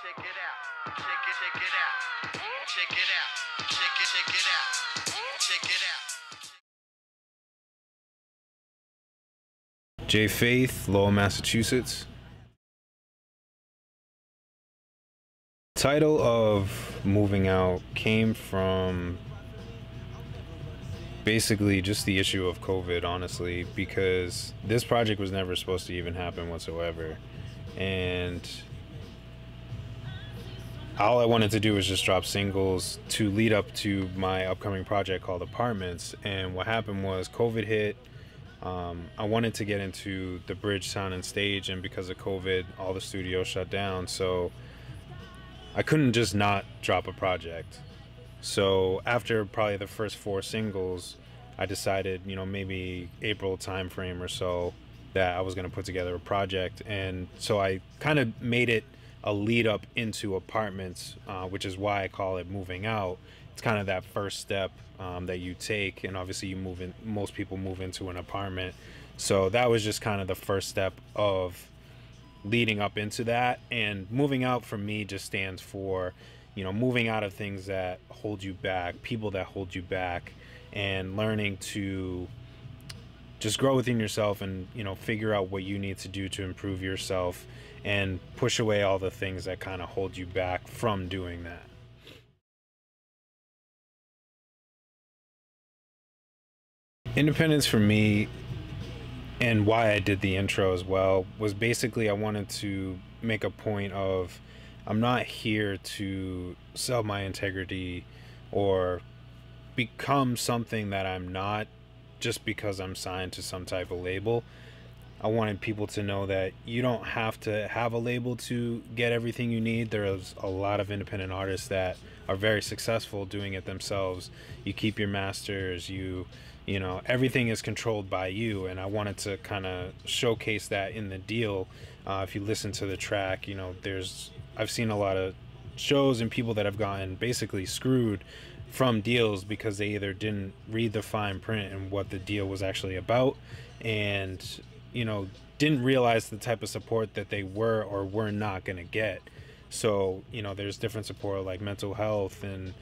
Check it out. Check it out. Check it out. Check it out. Check it out. J Faith, Lowell, Massachusetts. Title of Moving Out came from basically just the issue of COVID, honestly, because this project was never supposed to even happen whatsoever. And all I wanted to do was just drop singles to lead up to my upcoming project called Apartments. And what happened was COVID hit. I wanted to get into the bridge sound and stage, and because of COVID, all the studios shut down. So I couldn't just not drop a project. So after probably the first 4 singles, I decided, maybe April timeframe or so, that I was going to put together a project. And so I kind of made it a lead up into Apartments, which is why I call it Moving Out. It's kind of that first step that you take, and obviously most people move into an apartment. So that was just kind of the first step of leading up into that. And moving out for me just stands for, moving out of things that hold you back, people that hold you back, and learning to just grow within yourself and, figure out what you need to do to improve yourself and push away all the things that kind of hold you back from doing that. Independence for me, and why I did the intro as well, was basically I wanted to make a point of, I'm not here to sell my integrity or become something that I'm not just because I'm signed to some type of label. I wanted people to know that you don't have to have a label to get everything you need. There's a lot of independent artists that are very successful doing it themselves. You keep your masters, everything is controlled by you. And I wanted to kind of showcase that in the deal. If you listen to the track, I've seen a lot of shows and people that have gotten basically screwed from deals because they either didn't read the fine print and what the deal was actually about, and didn't realize the type of support that they were or were not going to get. So there's different support like mental health and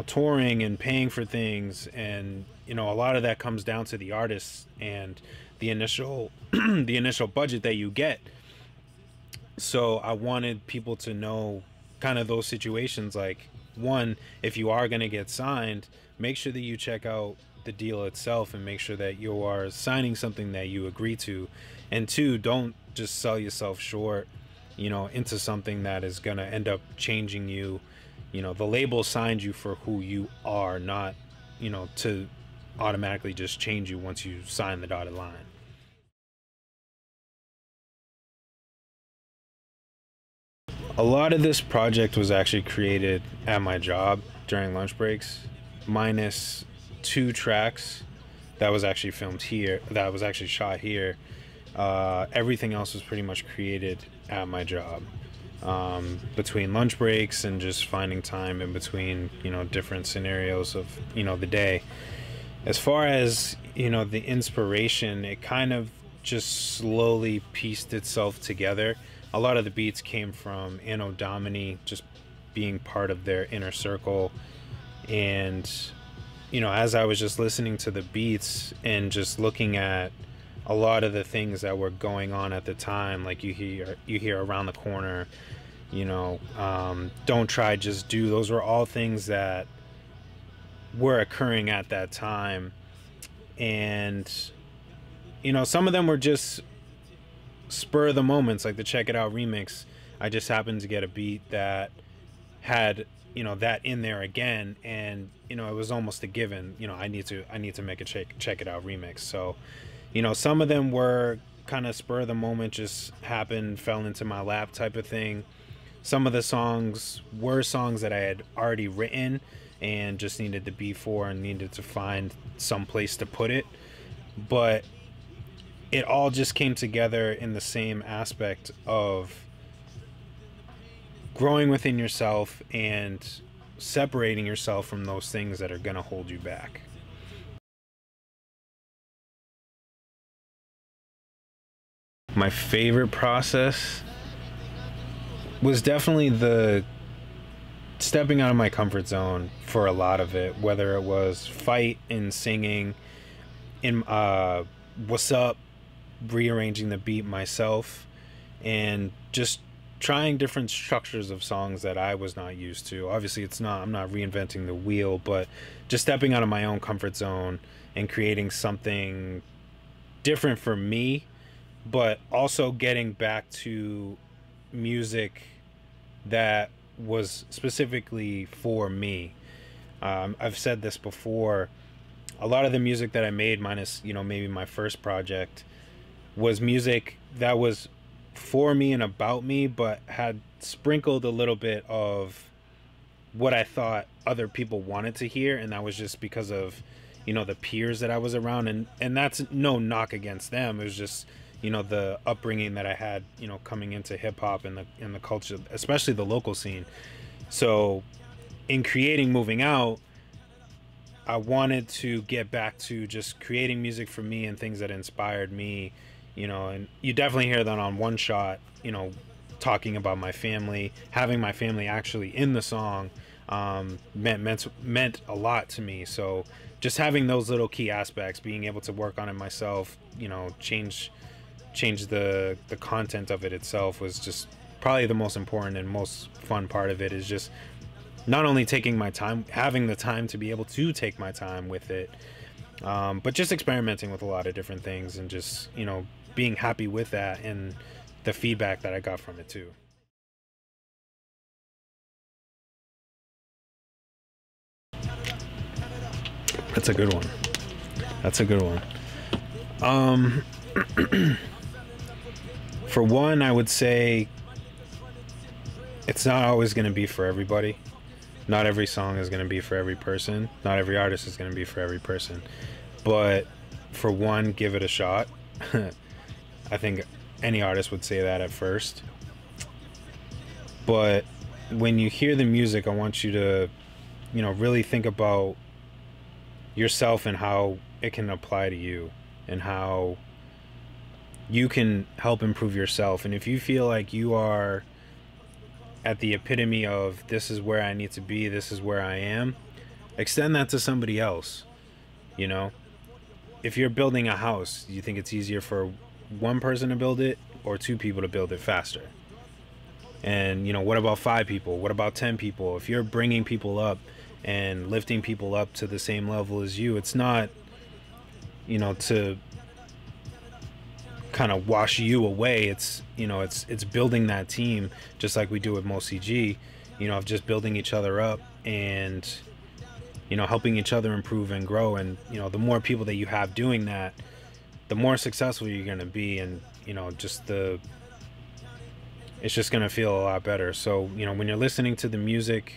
touring and paying for things, and a lot of that comes down to the artists and the initial the initial budget that you get. So I wanted people to know kind of those situations, like, one, if you are going to get signed, make sure that you check out the deal itself and make sure that you are signing something that you agree to. And 2, don't just sell yourself short, into something that is going to end up changing you. The label signed you for who you are, not, to automatically just change you once you sign the dotted line. A lot of this project was actually created at my job during lunch breaks, minus 2 tracks that was actually filmed here, that was actually shot here. Everything else was pretty much created at my job, between lunch breaks and just finding time in between, different scenarios of, the day. As far as, the inspiration, it kind of just slowly pieced itself together. A lot of the beats came from Anno Domini, just being part of their inner circle. And, as I was just listening to the beats and just looking at a lot of the things that were going on at the time, like you hear Around the Corner, Don't Try, Just Do, those were all things that were occurring at that time. And, some of them were just spur of the moments, like the Check It Out remix. I just happened to get a beat that had that in there again, and it was almost a given. I need to make a Check It Out remix. So some of them were kind of spur of the moment, just happened, fell into my lap type of thing. Some of the songs were songs that I had already written and just needed the beat for and needed to find some place to put it. But it all just came together in the same aspect of growing within yourself and separating yourself from those things that are going to hold you back. My favorite process was definitely the stepping out of my comfort zone for a lot of it, whether it was fight and singing in what's up, rearranging the beat myself, and just trying different structures of songs that I was not used to. Obviously, I'm not reinventing the wheel, but just stepping out of my own comfort zone and creating something different for me, but also getting back to music that was specifically for me. I've said this before. A lot of the music that I made, minus, maybe my first project, was music that was for me and about me, but had sprinkled a little bit of what I thought other people wanted to hear, and that was just because of, the peers that I was around, and that's no knock against them. It was just, the upbringing that I had, coming into hip hop and the culture, especially the local scene. So in creating Moving Out, I wanted to get back to just creating music for me and things that inspired me, and you definitely hear that on One Shot, talking about my family, having my family actually in the song, meant a lot to me. So just having those little key aspects, being able to work on it myself, change the content of it itself, was just probably the most important and most fun part of it. Is just not only taking my time, having the time to be able to take my time with it, but just experimenting with a lot of different things, and just, being happy with that and the feedback that I got from it too. That's a good one. That's a good one. For one, I would say it's not always going to be for everybody. Not every song is going to be for every person. Not every artist is going to be for every person. But for one, give it a shot. I think any artist would say that at first. But when you hear the music, I want you to, really think about yourself and how it can apply to you, and how you can help improve yourself. And if you feel like you are at the epitome of, this is where I need to be, this is where I am, extend that to somebody else. If you're building a house, you think it's easier for one person to build it or two people to build it faster? And what about 5 people? What about 10 people? If you're bringing people up and lifting people up to the same level as you, it's not, to kind of wash you away. It's, it's building that team, just like we do with MoCG, of just building each other up and, helping each other improve and grow. And, the more people that you have doing that, the more successful you're going to be. And, it's just going to feel a lot better. So, when you're listening to the music,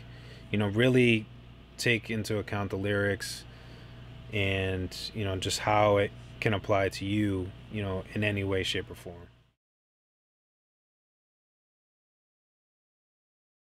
really take into account the lyrics and, just how it can apply to you, in any way, shape, or form.